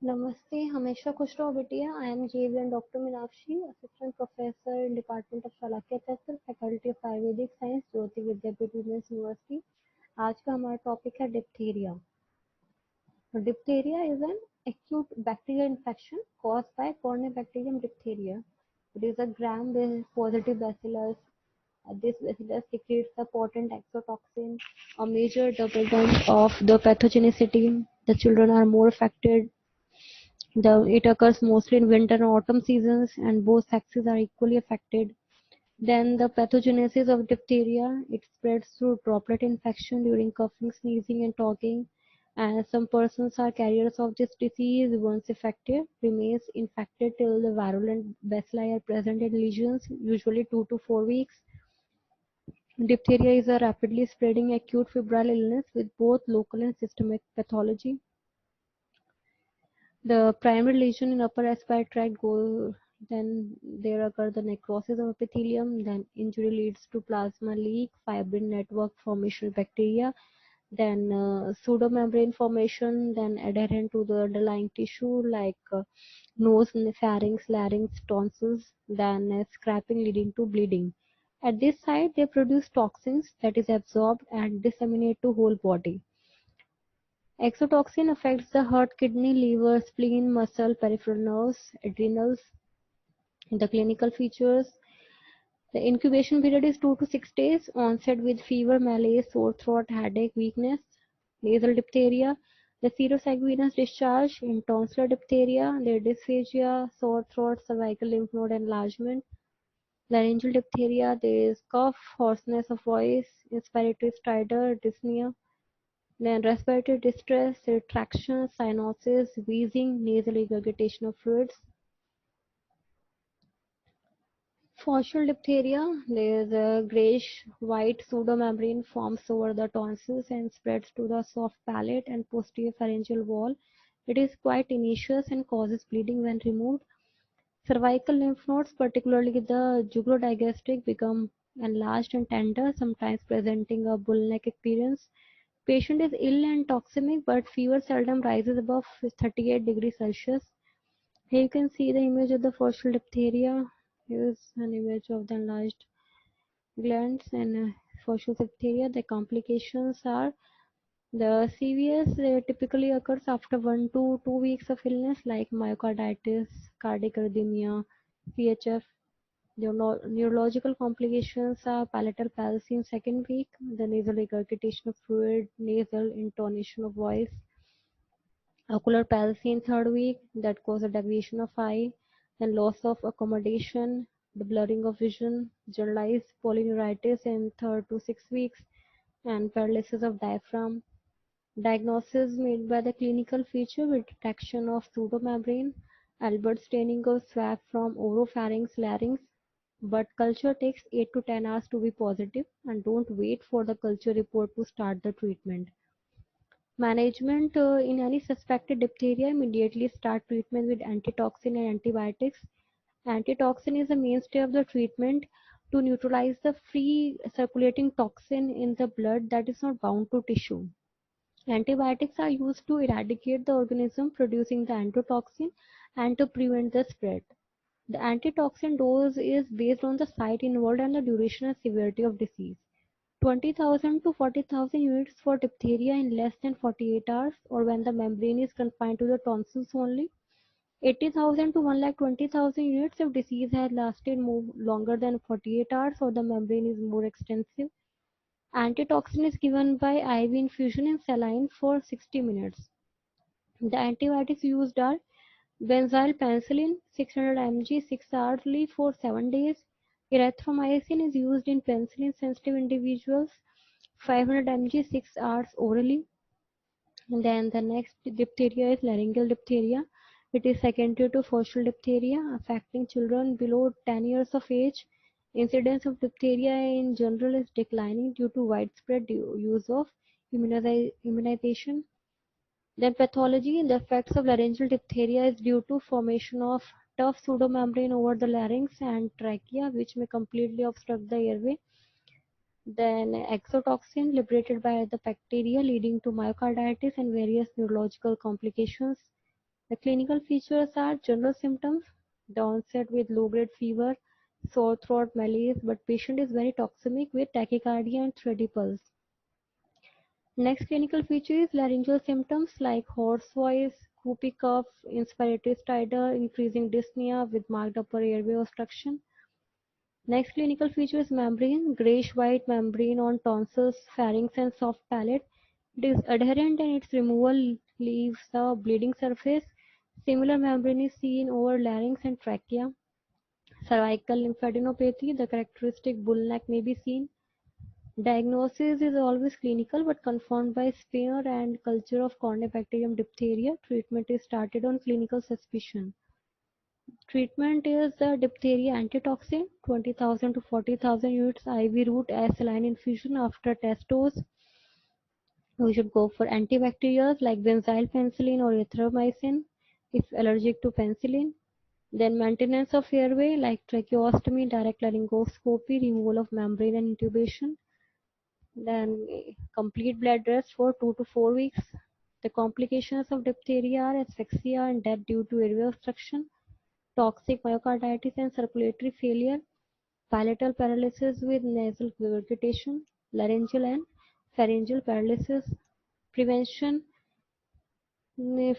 नमस्ते, हमेशा खुश रहो बिटिया। I am JVN doctor Meenakshi, assistant professor in department of चालाक्य तंत्र, faculty of Ayurvedic science, Jyoti Vidyapeeth women's university. आज का हमारा टॉपिक है diphtheria. Diphtheria is an acute bacterial infection caused by Corynebacterium diphtheria. It is a gram-positive bacillus. This bacillus secretes the potent exotoxin, a major determinant of the pathogenicity. The children are more affected. It occurs mostly in winter and autumn seasons, and both sexes are equally affected. Then the pathogenesis of diphtheria, it spreads through droplet infection during coughing, sneezing and talking, and some persons are carriers of this disease. Once affected, remains infected till the virulent bacilli are present in lesions, usually 2 to 4 weeks. Diphtheria is a rapidly spreading acute febrile illness with both local and systemic pathology. The primary lesion in upper respiratory tract go, then there occur the necrosis of epithelium, then injury leads to plasma leak, fibrin network formation of bacteria, then pseudomembrane formation, then adherent to the underlying tissue like nose, pharynx, larynx, tonsils, then scraping leading to bleeding. At this site, they produce toxins that is absorbed and disseminate to whole body. Exotoxin affects the heart, kidney, liver, spleen, muscle, peripheral nerves, adrenals. The clinical features: the incubation period is 2 to 6 days, onset with fever, malaise, sore throat, headache, weakness. Nasal diphtheria: the serosanguinous discharge. In tonsillar diphtheria, there is dysphagia, sore throat, cervical lymph node enlargement. Laryngeal diphtheria, there is cough, hoarseness of voice, inspiratory stridor, dyspnea. Then respiratory distress, retraction, cyanosis, wheezing, nasal regurgitation of fluids. Faucial diphtheria, there is a grayish-white pseudomembrane forms over the tonsils and spreads to the soft palate and posterior pharyngeal wall. It is quite initious and causes bleeding when removed. Cervical lymph nodes, particularly the jugular-digastric, become enlarged and tender, sometimes presenting a bull-neck appearance. Patient is ill and toxemic, but fever seldom rises above 38 degrees Celsius. Here you can see the image of the faucial diphtheria. Here is an image of the enlarged glands and faucial diphtheria. The complications are: the CVS typically occurs after 1 to 2 weeks of illness like myocarditis, cardiac arrhythmia, CHF. The neurological complications are palatal palsy in second week, the nasal regurgitation of fluid, nasal intonation of voice, ocular palsy in third week that causes deviation of eye, then loss of accommodation, the blurring of vision, generalized polyneuritis in third to 6 weeks, and paralysis of diaphragm. Diagnosis made by the clinical feature with detection of pseudomembrane, Albert staining of swab from oropharynx, larynx, but culture takes 8 to 10 hours to be positive, and don't wait for the culture report to start the treatment. Management: in any suspected diphtheria, immediately start treatment with antitoxin and antibiotics. Antitoxin is the mainstay of the treatment to neutralize the free circulating toxin in the blood that is not bound to tissue. Antibiotics are used to eradicate the organism producing the antitoxin and to prevent the spread. The antitoxin dose is based on the site involved and the duration and severity of disease. 20,000 to 40,000 units for diphtheria in less than 48 hours, or when the membrane is confined to the tonsils only. 80,000 to 1,20,000 units if disease has lasted more longer than 48 hours or the membrane is more extensive. Antitoxin is given by IV infusion in saline for 60 minutes. The antibiotics used are benzyl penicillin 600 mg 6 hourly for 7 days. Erythromycin is used in penicillin sensitive individuals 500 mg 6 hours orally. And then the next diphtheria is laryngeal diphtheria. It is secondary to faucial diphtheria, affecting children below 10 years of age. Incidence of diphtheria in general is declining due to widespread use of immunization. Then pathology: the effects of laryngeal diphtheria is due to formation of tough pseudomembrane over the larynx and trachea, which may completely obstruct the airway. Then exotoxin liberated by the bacteria leading to myocarditis and various neurological complications. The clinical features are general symptoms, the onset with low-grade fever, sore throat, malaise, but patient is very toxic with tachycardia and thready pulse. Next clinical feature is laryngeal symptoms like hoarse voice, whooping cough, inspiratory stridor, increasing dyspnea with marked upper airway obstruction. Next clinical feature is membrane, grayish-white membrane on tonsils, pharynx and soft palate. It is adherent and its removal leaves a bleeding surface. Similar membrane is seen over larynx and trachea. Cervical lymphadenopathy, the characteristic bull neck may be seen. Diagnosis is always clinical but confirmed by smear and culture of Corynebacterium diphtheria. Treatment is started on clinical suspicion. Treatment is diphtheria antitoxin, 20,000 to 40,000 units IV route as saline infusion after test dose. We should go for antibacterials like benzyl penicillin or erythromycin if allergic to penicillin. Then maintenance of airway like tracheostomy, direct laryngoscopy, removal of membrane and intubation. Then complete bed rest for 2 to 4 weeks. The complications of diphtheria are asphyxia and death due to airway obstruction, toxic myocarditis and circulatory failure, palatal paralysis with nasal regurgitation, laryngeal and pharyngeal paralysis. Prevention.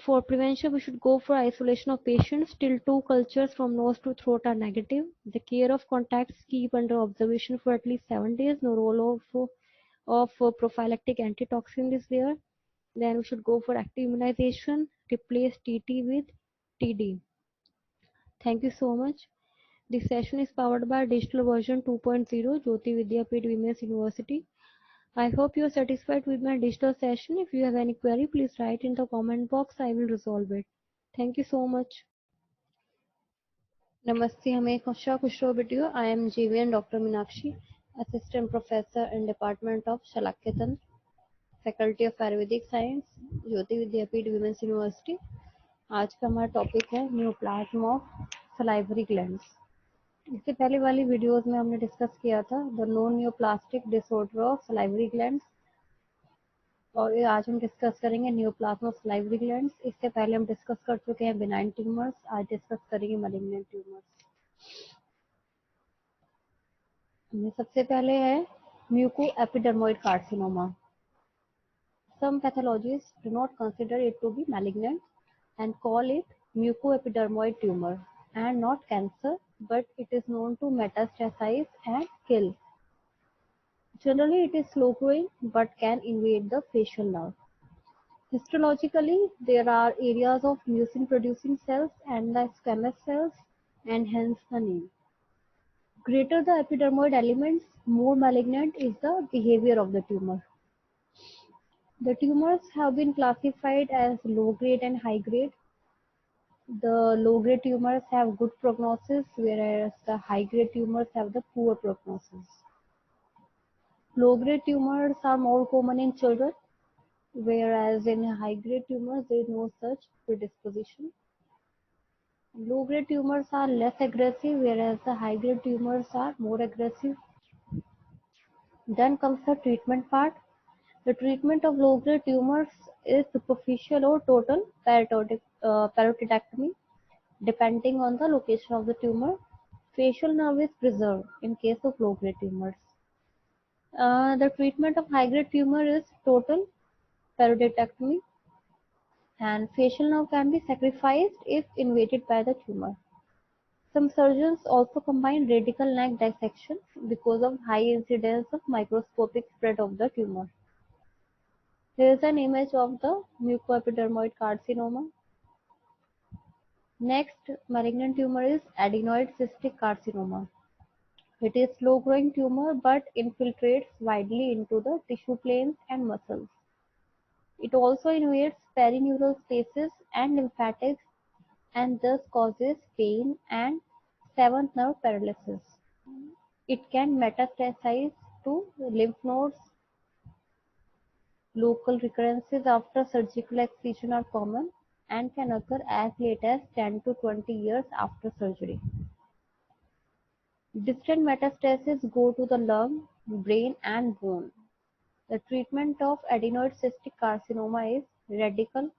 For prevention, we should go for isolation of patients till 2 cultures from nose to throat are negative. The care of contacts keep under observation for at least 7 days. No role of prophylactic antitoxin is there. Then we should go for active immunization, replace TT with TD. Thank you so much. This session is powered by digital version 2.0 Jyoti Vidyapeeth Women's University. I hope you are satisfied with my digital session. If you have any query, please write in the comment box. I will resolve it. Thank you so much. Namaste, Hame Kusha Kushro video. I am GVN Dr. Minakshi, Assistant Professor in Department of Shalakyatantra, Faculty of Ayurvedic Science, Jyoti Vidyapeeth women's university. आज का हमारा topic है neoplasm of salivary glands. इससे पहले वाली videos में हमने discuss किया था the non neoplastic disorder of salivary glands, और आज हम डिस्कस करेंगे न्यूप्लाज्म ऑफ सलाइवरी ग्लैंड्स। इससे पहले हम डिस्कस कर चुके हैं बिनाइन ट्यूमर्स, आज डिस्कस करेंगे मैलिग्नेंट ट्यूमर्स। सबसे पहले है mucoepidermoid carcinoma. Some pathologists do not consider it to be malignant and call it mucoepidermoid tumor and not cancer, but it is known to metastasize and kill. Generally, it is slow growing but can invade the facial nerve. Histologically, there are areas of mucin producing cells and the squamous cells, and hence the name. Greater the epidermoid elements, more malignant is the behavior of the tumor. The tumors have been classified as low grade and high grade. The low grade tumors have good prognosis, whereas the high grade tumors have the poor prognosis. Low grade tumors are more common in children, whereas in high grade tumors there is no such predisposition. Low grade tumors are less aggressive, whereas the high grade tumors are more aggressive. Then comes the treatment part. The treatment of low grade tumors is superficial or total parotidectomy, depending on the location of the tumor. Facial nerve is preserved in case of low grade tumors. The treatment of high grade tumor is total parotidectomy, and facial nerve can be sacrificed if invaded by the tumor. Some surgeons also combine radical neck dissection because of high incidence of microscopic spread of the tumor. Here is an image of the mucoepidermoid carcinoma. Next malignant tumor is adenoid cystic carcinoma. It is slow growing tumor but infiltrates widely into the tissue planes and muscles. It also invades perineural spaces and lymphatics and thus causes pain and seventh nerve paralysis. It can metastasize to lymph nodes. Local recurrences after surgical excision are common and can occur as late as 10 to 20 years after surgery. Distant metastases go to the lung, brain and bone. The treatment of adenoid cystic carcinoma is radical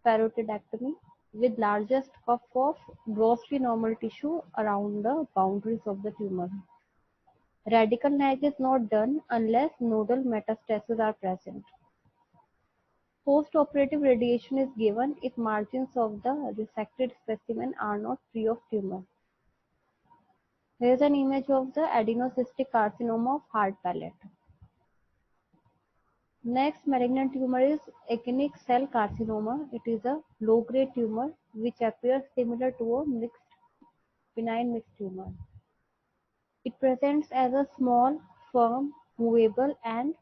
parotidectomy. with largest cup of grossly normal tissue around the boundaries of the tumor. Radical neck is not done unless nodal metastases are present. Post-operative radiation is given if margins of the resected specimen are not free of tumor. Here is an image of the adenocystic carcinoma of hard palate. Next malignant tumor is actinic cell carcinoma. It is a low-grade tumor which appears similar to a benign mixed tumor. It presents as a small, firm, movable and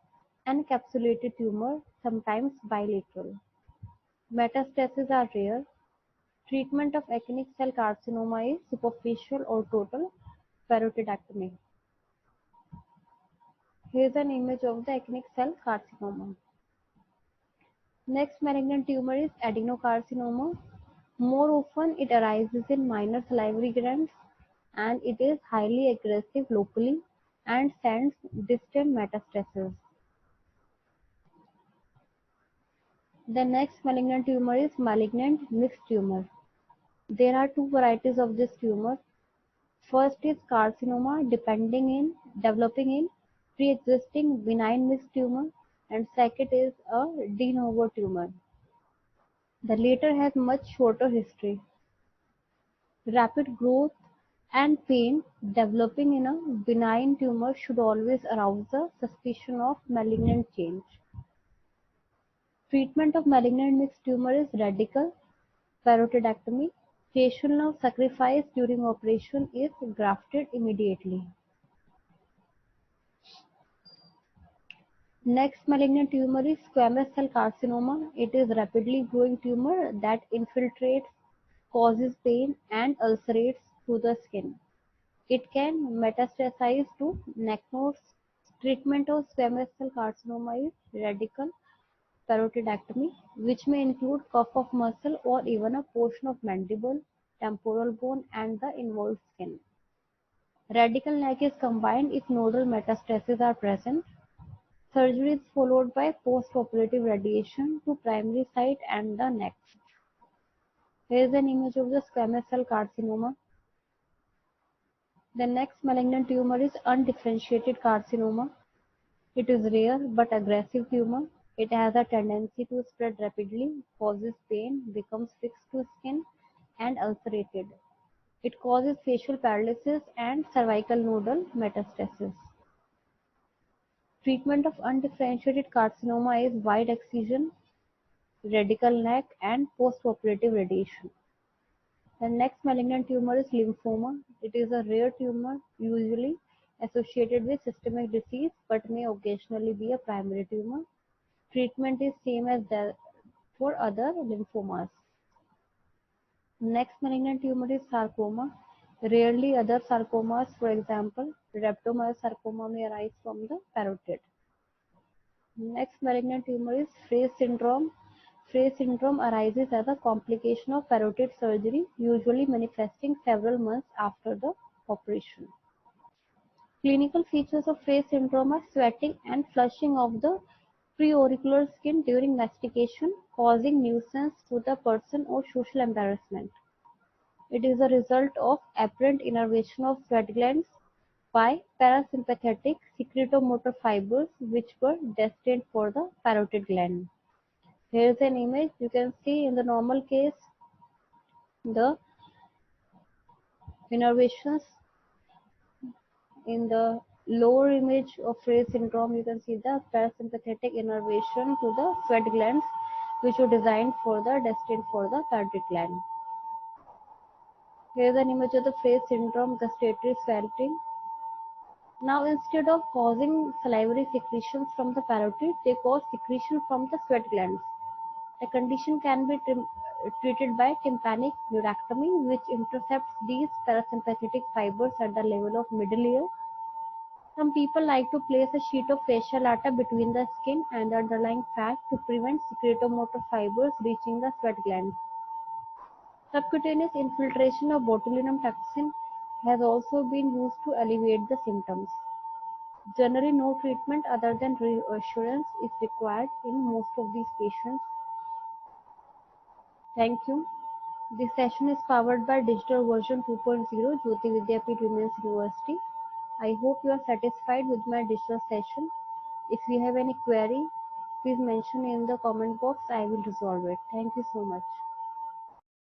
encapsulated tumor, sometimes bilateral. Metastases are rare. Treatment of actinic cell carcinoma is superficial or total parotidectomy. Here is an image of the actinic cell carcinoma. Next malignant tumor is adenocarcinoma. More often it arises in minor salivary glands and it is highly aggressive locally and sends distant metastases. The next malignant tumor is malignant mixed tumor. There are two varieties of this tumor. First is carcinoma developing in pre-existing benign mixed tumor, and second is a de novo tumor. The latter has much shorter history. Rapid growth and pain developing in a benign tumor should always arouse a suspicion of malignant change. Treatment of malignant mixed tumor is radical parotidectomy. Facial nerve sacrifice during operation is grafted immediately. Next malignant tumor is squamous cell carcinoma. It is rapidly growing tumor that infiltrates, causes pain and ulcerates through the skin. It can metastasize to neck nodes. Treatment of squamous cell carcinoma is radical parotidectomy, which may include cuff of muscle or even a portion of mandible, temporal bone and the involved skin. Radical neck is combined if nodal metastases are present. Surgery is followed by post-operative radiation to primary site and the neck. Here is an image of the squamous cell carcinoma. The next malignant tumor is undifferentiated carcinoma. It is rare but aggressive tumor. It has a tendency to spread rapidly, causes pain, becomes fixed to skin, and ulcerated. It causes facial paralysis and cervical nodal metastasis. Treatment of undifferentiated carcinoma is wide excision, radical neck, and post-operative radiation. The next malignant tumor is lymphoma. It is a rare tumor, usually associated with systemic disease, but may occasionally be a primary tumor. Treatment is same as that for other lymphomas. Next malignant tumor is sarcoma. Rarely other sarcomas, for example, rhabdomyosarcoma may arise from the parotid. Next malignant tumor is Frey syndrome. Frey syndrome arises as a complication of parotid surgery, usually manifesting several months after the operation. Clinical features of Frey syndrome are sweating and flushing of the preauricular skin during mastication, causing nuisance to the person or social embarrassment. It is a result of apparent innervation of sweat glands by parasympathetic secretomotor fibers which were destined for the parotid gland. Here is an image. You can see in the normal case the innervations. In the lower image of Frey syndrome, you can see the parasympathetic innervation to the sweat glands which were designed for the destined for the parotid gland. Here is an image of the Frey syndrome gustatory swelling. Now instead of causing salivary secretions from the parotid, they cause secretion from the sweat glands. The condition can be treated by tympanic neurectomy, which intercepts these parasympathetic fibers at the level of middle ear. Some people like to place a sheet of fasciolata between the skin and the underlying fat to prevent secretomotor fibers reaching the sweat glands. Subcutaneous infiltration of botulinum toxin has also been used to alleviate the symptoms. Generally, no treatment other than reassurance is required in most of these patients. Thank you. This session is powered by Digital Version 2.0, Jyoti Vidyapeeth Women's University. I hope you are satisfied with my digital session. If you have any query, please mention in the comment box. I will resolve it. Thank you so much.